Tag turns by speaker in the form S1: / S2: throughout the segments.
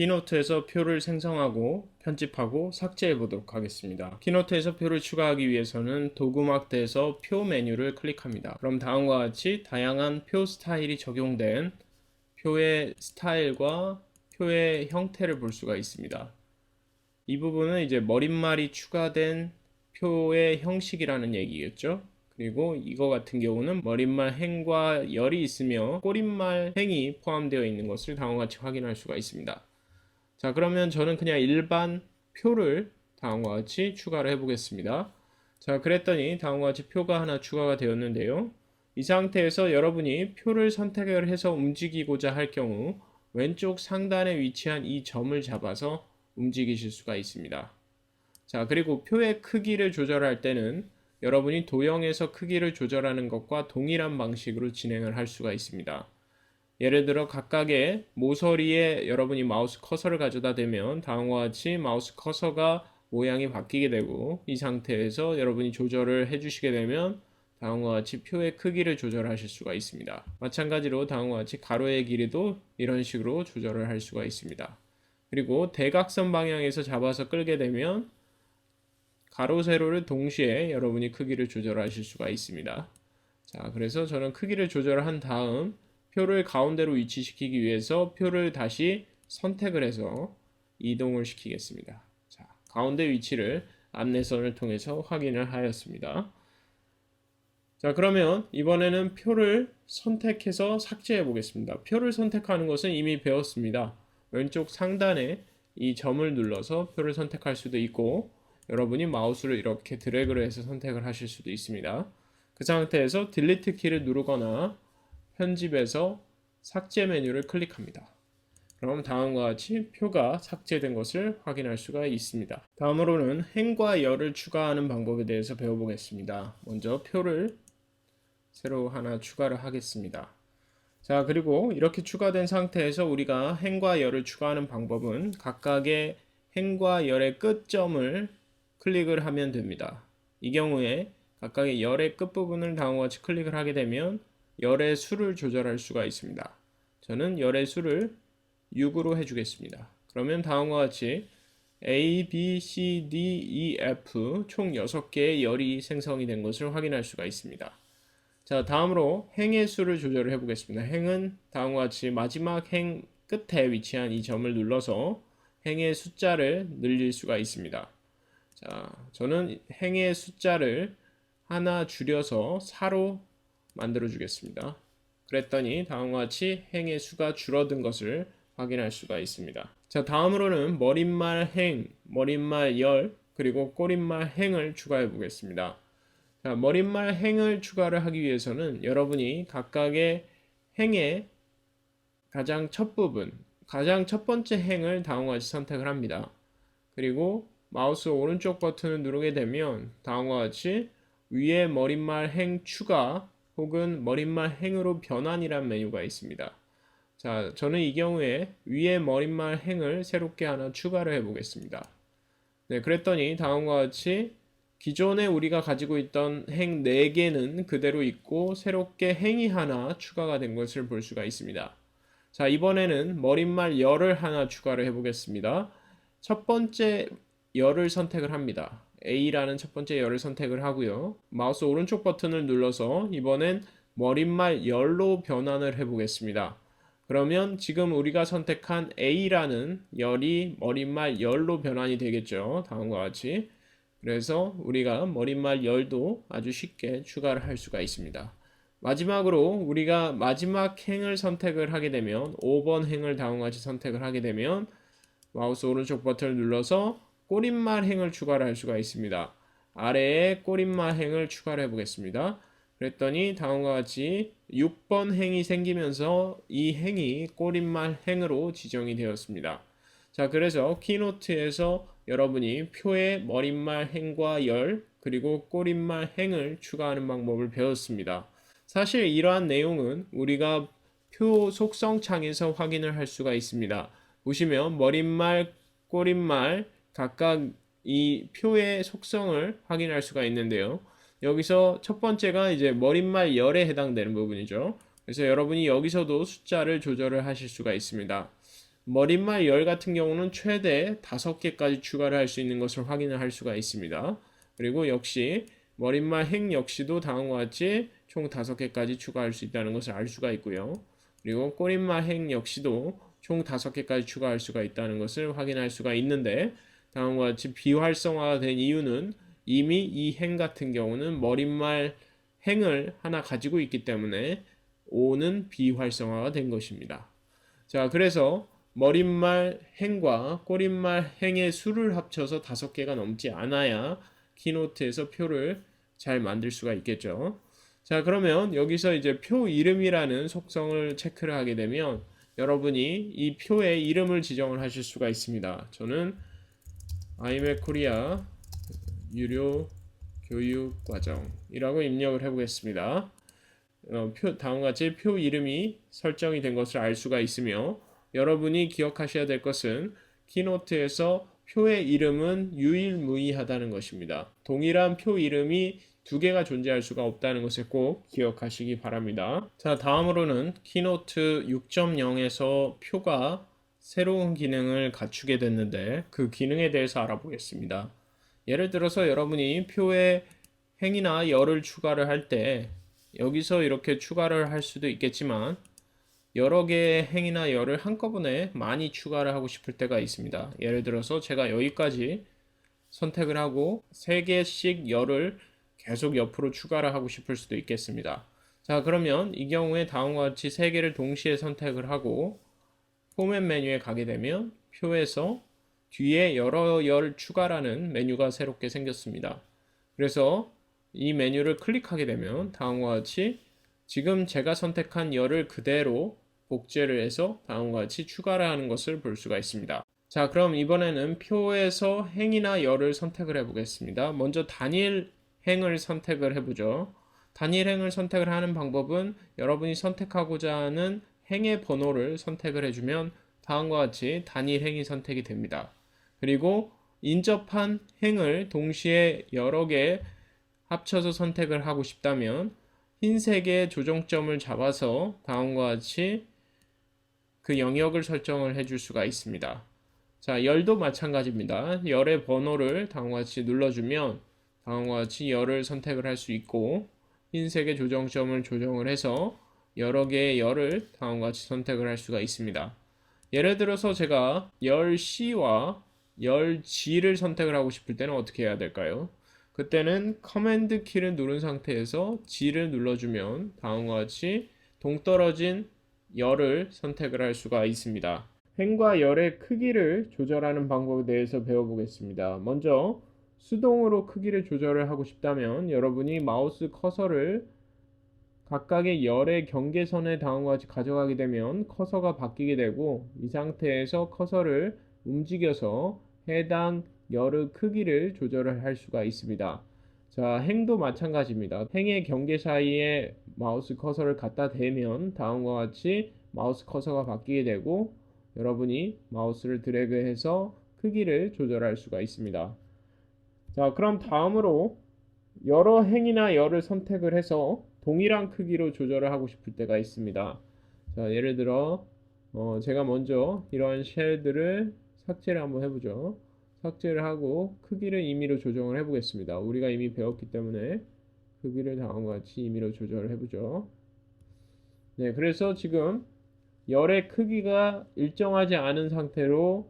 S1: 키노트에서 표를 생성하고 편집하고 삭제해 보도록 하겠습니다. 키노트에서 표를 추가하기 위해서는 도구막대에서 표 메뉴를 클릭합니다. 그럼 다음과 같이 다양한 표 스타일이 적용된 표의 스타일과 표의 형태를 볼 수가 있습니다. 이 부분은 이제 머릿말이 추가된 표의 형식이라는 얘기겠죠. 그리고 이거 같은 경우는 머릿말 행과 열이 있으며 꼬릿말 행이 포함되어 있는 것을 다음과 같이 확인할 수가 있습니다. 자, 그러면 저는 그냥 일반 표를 다음과 같이 추가를 해보겠습니다. 자, 그랬더니 다음과 같이 표가 하나 추가가 되었는데요. 이 상태에서 여러분이 표를 선택을 해서 움직이고자 할 경우 왼쪽 상단에 위치한 이 점을 잡아서 움직이실 수가 있습니다. 자, 그리고 표의 크기를 조절할 때는 여러분이 도형에서 크기를 조절하는 것과 동일한 방식으로 진행을 할 수가 있습니다. 예를 들어 각각의 모서리에 여러분이 마우스 커서를 가져다 대면 다음과 같이 마우스 커서가 모양이 바뀌게 되고, 이 상태에서 여러분이 조절을 해주시게 되면 다음과 같이 표의 크기를 조절하실 수가 있습니다. 마찬가지로 다음과 같이 가로의 길이도 이런 식으로 조절을 할 수가 있습니다. 그리고 대각선 방향에서 잡아서 끌게 되면 가로 세로를 동시에 여러분이 크기를 조절하실 수가 있습니다. 자, 그래서 저는 크기를 조절한 다음 표를 가운데로 위치시키기 위해서 표를 다시 선택을 해서 이동을 시키겠습니다. 자, 가운데 위치를 안내선을 통해서 확인을 하였습니다. 자, 그러면 이번에는 표를 선택해서 삭제해 보겠습니다. 표를 선택하는 것은 이미 배웠습니다. 왼쪽 상단에 이 점을 눌러서 표를 선택할 수도 있고, 여러분이 마우스를 이렇게 드래그를 해서 선택을 하실 수도 있습니다. 그 상태에서 딜리트 키를 누르거나 편집에서 삭제 메뉴를 클릭합니다. 그럼 다음과 같이 표가 삭제된 것을 확인할 수가 있습니다. 다음으로는 행과 열을 추가하는 방법에 대해서 배워보겠습니다. 먼저 표를 새로 하나 추가를 하겠습니다. 자, 그리고 이렇게 추가된 상태에서 우리가 행과 열을 추가하는 방법은 각각의 행과 열의 끝점을 클릭을 하면 됩니다. 이 경우에 각각의 열의 끝부분을 다음과 같이 클릭을 하게 되면 열의 수를 조절할 수가 있습니다. 저는 열의 수를 6으로 해주겠습니다. 그러면 다음과 같이 A, B, C, D, E, F 총 6개의 열이 생성이 된 것을 확인할 수가 있습니다. 자, 다음으로 행의 수를 조절을 해보겠습니다. 행은 다음과 같이 마지막 행 끝에 위치한 이 점을 눌러서 행의 숫자를 늘릴 수가 있습니다. 자, 저는 행의 숫자를 하나 줄여서 4로 만들어 주겠습니다. 그랬더니 다음과 같이 행의 수가 줄어든 것을 확인할 수가 있습니다. 자, 다음으로는 머릿말 행, 머릿말 열, 그리고 꼬릿말 행을 추가해 보겠습니다. 자, 머릿말 행을 추가를 하기 위해서는 여러분이 각각의 행의 가장 첫 부분, 가장 첫 번째 행을 다음과 같이 선택을 합니다. 그리고 마우스 오른쪽 버튼을 누르게 되면 다음과 같이 위에 머릿말 행 추가 혹은 머릿말 행으로 변환이란 메뉴가 있습니다. 자, 저는 이 경우에 위에 머릿말 행을 새롭게 하나 추가를 해 보겠습니다. 네, 그랬더니 다음과 같이 기존에 우리가 가지고 있던 행 4개는 그대로 있고 새롭게 행이 하나 추가가 된 것을 볼 수가 있습니다. 자, 이번에는 머릿말 열을 하나 추가를 해 보겠습니다. 첫 번째 열을 선택을 합니다. A라는 첫 번째 열을 선택을 하고요. 마우스 오른쪽 버튼을 눌러서 이번엔 머릿말 열로 변환을 해 보겠습니다. 그러면 지금 우리가 선택한 A라는 열이 머릿말 열로 변환이 되겠죠. 다음과 같이. 그래서 우리가 머릿말 열도 아주 쉽게 추가를 할 수가 있습니다. 마지막으로 우리가 마지막 행을 선택을 하게 되면 5번 행을 다음과 같이 선택을 하게 되면 마우스 오른쪽 버튼을 눌러서 꼬릿말 행을 추가를 할 수가 있습니다. 아래에 꼬릿말 행을 추가를 해보겠습니다. 그랬더니 다음과 같이 6번 행이 생기면서 이 행이 꼬릿말 행으로 지정이 되었습니다. 자, 그래서 키노트에서 여러분이 표에 머릿말 행과 열 그리고 꼬릿말 행을 추가하는 방법을 배웠습니다. 사실 이러한 내용은 우리가 표 속성 창에서 확인을 할 수가 있습니다. 보시면 머릿말, 꼬릿말 각각 이 표의 속성을 확인할 수가 있는데요. 여기서 첫 번째가 이제 머릿말 열에 해당되는 부분이죠. 그래서 여러분이 여기서도 숫자를 조절을 하실 수가 있습니다. 머릿말 열 같은 경우는 최대 5개까지 추가를 할 수 있는 것을 확인을 할 수가 있습니다. 그리고 역시 머릿말 행 역시도 다음과 같이 총 5개까지 추가할 수 있다는 것을 알 수가 있고요. 그리고 꼬릿말 행 역시도 총 5개까지 추가할 수가 있다는 것을 확인할 수가 있는데, 다음과 같이 비활성화가 된 이유는 이미 이 행 같은 경우는 머릿말 행을 하나 가지고 있기 때문에 5는 비활성화가 된 것입니다. 자, 그래서 머릿말 행과 꼬릿말 행의 수를 합쳐서 5개가 넘지 않아야 키노트에서 표를 잘 만들 수가 있겠죠. 자, 그러면 여기서 이제 표 이름이라는 속성을 체크를 하게 되면 여러분이 이 표의 이름을 지정을 하실 수가 있습니다. 저는 iMac Korea 유료 교육 과정이라고 입력을 해보겠습니다. 다음과 같이 표 이름이 설정이 된 것을 알 수가 있으며, 여러분이 기억하셔야 될 것은 키노트에서 표의 이름은 유일무이하다는 것입니다. 동일한 표 이름이 2개가 존재할 수가 없다는 것을 꼭 기억하시기 바랍니다. 자, 다음으로는 키노트 6.0에서 표가 새로운 기능을 갖추게 됐는데 그 기능에 대해서 알아보겠습니다. 예를 들어서 여러분이 표에 행이나 열을 추가를 할 때 여기서 이렇게 추가를 할 수도 있겠지만 여러 개의 행이나 열을 한꺼번에 많이 추가를 하고 싶을 때가 있습니다. 예를 들어서 제가 여기까지 선택을 하고 3개씩 열을 계속 옆으로 추가를 하고 싶을 수도 있겠습니다. 자, 그러면 이 경우에 다음과 같이 3개를 동시에 선택을 하고 포맷 메뉴에 가게 되면 표에서 뒤에 여러 열 추가라는 메뉴가 새롭게 생겼습니다. 그래서 이 메뉴를 클릭하게 되면 다음과 같이 지금 제가 선택한 열을 그대로 복제를 해서 다음과 같이 추가를 하는 것을 볼 수가 있습니다. 자, 그럼 이번에는 표에서 행이나 열을 선택을 해 보겠습니다. 먼저 단일 행을 선택을 해보죠. 단일 행을 선택을 하는 방법은 여러분이 선택하고자 하는 행의 번호를 선택을 해주면 다음과 같이 단일 행이 선택이 됩니다. 그리고 인접한 행을 동시에 여러 개 합쳐서 선택을 하고 싶다면 흰색의 조정점을 잡아서 다음과 같이 그 영역을 설정을 해줄 수가 있습니다. 자, 열도 마찬가지입니다. 열의 번호를 다음과 같이 눌러주면 다음과 같이 열을 선택을 할 수 있고, 흰색의 조정점을 조정을 해서 여러 개의 열을 다음과 같이 선택을 할 수가 있습니다. 예를 들어서 제가 열 C와 열 G를 선택을 하고 싶을 때는 어떻게 해야 될까요? 그때는 커맨드 키를 누른 상태에서 G를 눌러주면 다음과 같이 동떨어진 열을 선택을 할 수가 있습니다. 행과 열의 크기를 조절하는 방법에 대해서 배워보겠습니다. 먼저 수동으로 크기를 조절을 하고 싶다면 여러분이 마우스 커서를 각각의 열의 경계선에 다음과 같이 가져가게 되면 커서가 바뀌게 되고, 이 상태에서 커서를 움직여서 해당 열의 크기를 조절을 할 수가 있습니다. 자, 행도 마찬가지입니다. 행의 경계 사이에 마우스 커서를 갖다 대면 다음과 같이 마우스 커서가 바뀌게 되고, 여러분이 마우스를 드래그해서 크기를 조절할 수가 있습니다. 자, 그럼 다음으로 여러 행이나 열을 선택을 해서 동일한 크기로 조절을 하고 싶을 때가 있습니다. 자, 예를 들어 제가 먼저 이러한 쉘들을 삭제를 한번 해보죠. 삭제를 하고 크기를 임의로 조정을 해보겠습니다. 우리가 이미 배웠기 때문에 크기를 다음과 같이 임의로 조절을 해보죠. 네, 그래서 지금 열의 크기가 일정하지 않은 상태로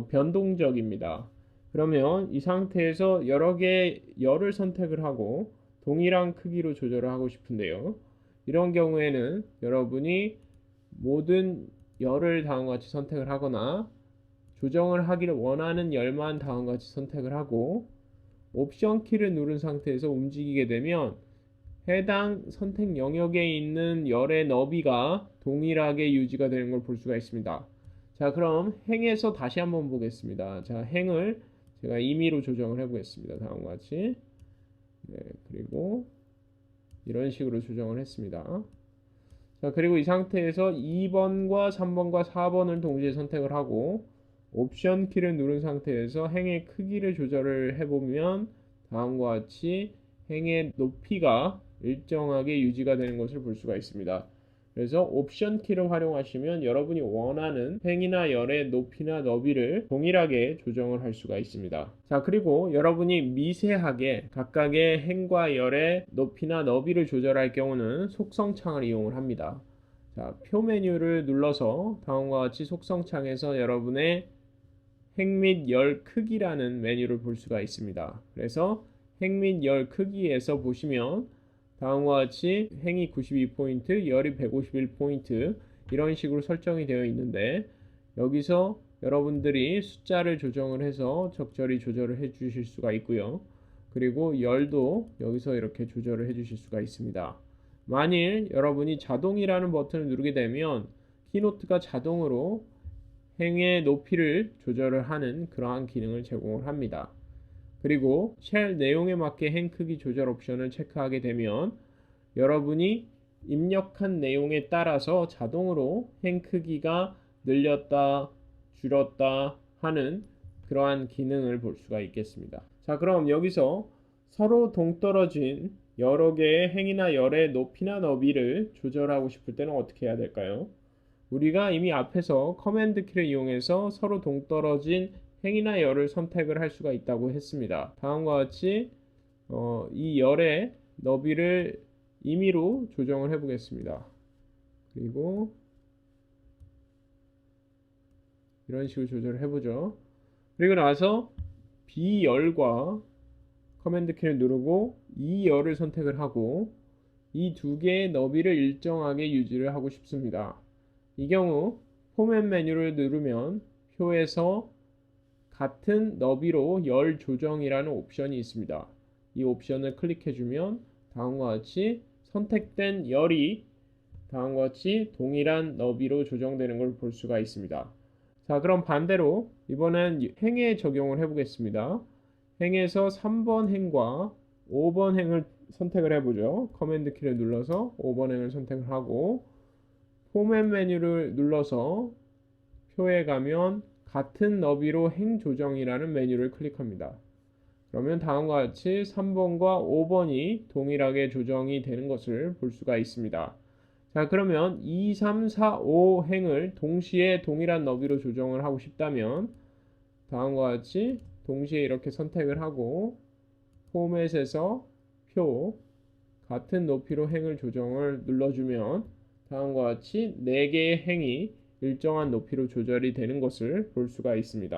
S1: 변동적입니다. 그러면 이 상태에서 여러 개의 열을 선택을 하고 동일한 크기로 조절을 하고 싶은데요. 이런 경우에는 여러분이 모든 열을 다음과 같이 선택을 하거나 조정을 하기를 원하는 열만 다음과 같이 선택을 하고 옵션 키를 누른 상태에서 움직이게 되면 해당 선택 영역에 있는 열의 너비가 동일하게 유지가 되는 걸 볼 수가 있습니다. 자, 그럼 행에서 다시 한번 보겠습니다. 자, 행을 제가 임의로 조정을 해보겠습니다. 다음과 같이. 네, 그리고 이런 식으로 조정을 했습니다. 자, 그리고 이 상태에서 2번과 3번과 4번을 동시에 선택을 하고 옵션 키를 누른 상태에서 행의 크기를 조절을 해보면 다음과 같이 행의 높이가 일정하게 유지가 되는 것을 볼 수가 있습니다. 그래서 옵션 키를 활용하시면 여러분이 원하는 행이나 열의 높이나 너비를 동일하게 조정을 할 수가 있습니다. 자, 그리고 여러분이 미세하게 각각의 행과 열의 높이나 너비를 조절할 경우는 속성창을 이용을 합니다. 자, 표 메뉴를 눌러서 다음과 같이 속성창에서 여러분의 행 및 열 크기라는 메뉴를 볼 수가 있습니다. 그래서 행 및 열 크기에서 보시면 다음과 같이 행이 92포인트, 열이 151포인트 이런 식으로 설정이 되어 있는데 여기서 여러분들이 숫자를 조정을 해서 적절히 조절을 해 주실 수가 있고요. 그리고 열도 여기서 이렇게 조절을 해 주실 수가 있습니다. 만일 여러분이 자동이라는 버튼을 누르게 되면 키노트가 자동으로 행의 높이를 조절을 하는 그러한 기능을 제공을 합니다. 그리고 쉘 내용에 맞게 행 크기 조절 옵션을 체크하게 되면 여러분이 입력한 내용에 따라서 자동으로 행 크기가 늘렸다, 줄었다 하는 그러한 기능을 볼 수가 있겠습니다. 자, 그럼 여기서 서로 동떨어진 여러 개의 행이나 열의 높이나 너비를 조절하고 싶을 때는 어떻게 해야 될까요? 우리가 이미 앞에서 커맨드 키를 이용해서 서로 동떨어진 행이나 열을 선택을 할 수가 있다고 했습니다. 다음과 같이 이 열의 너비를 임의로 조정을 해 보겠습니다. 그리고 이런 식으로 조절을 해보죠. 그리고 나서 B열과 커맨드 키를 누르고 이 열을 선택을 하고 이 두 개의 너비를 일정하게 유지를 하고 싶습니다. 이 경우 포맷 메뉴를 누르면 표에서 같은 너비로 열 조정이라는 옵션이 있습니다. 이 옵션을 클릭해주면 다음과 같이 선택된 열이 다음과 같이 동일한 너비로 조정되는 걸 볼 수가 있습니다. 자, 그럼 반대로 이번엔 행에 적용을 해보겠습니다. 행에서 3번 행과 5번 행을 선택을 해보죠. 커맨드 키를 눌러서 5번 행을 선택을 하고 포맷 메뉴를 눌러서 표에 가면 같은 너비로 행 조정이라는 메뉴를 클릭합니다. 그러면 다음과 같이 3번과 5번이 동일하게 조정이 되는 것을 볼 수가 있습니다. 자, 그러면 2, 3, 4, 5 행을 동시에 동일한 너비로 조정을 하고 싶다면 다음과 같이 동시에 이렇게 선택을 하고 포맷에서 표 같은 높이로 행을 조정을 눌러주면 다음과 같이 4개의 행이 일정한 높이로 조절이 되는 것을 볼 수가 있습니다.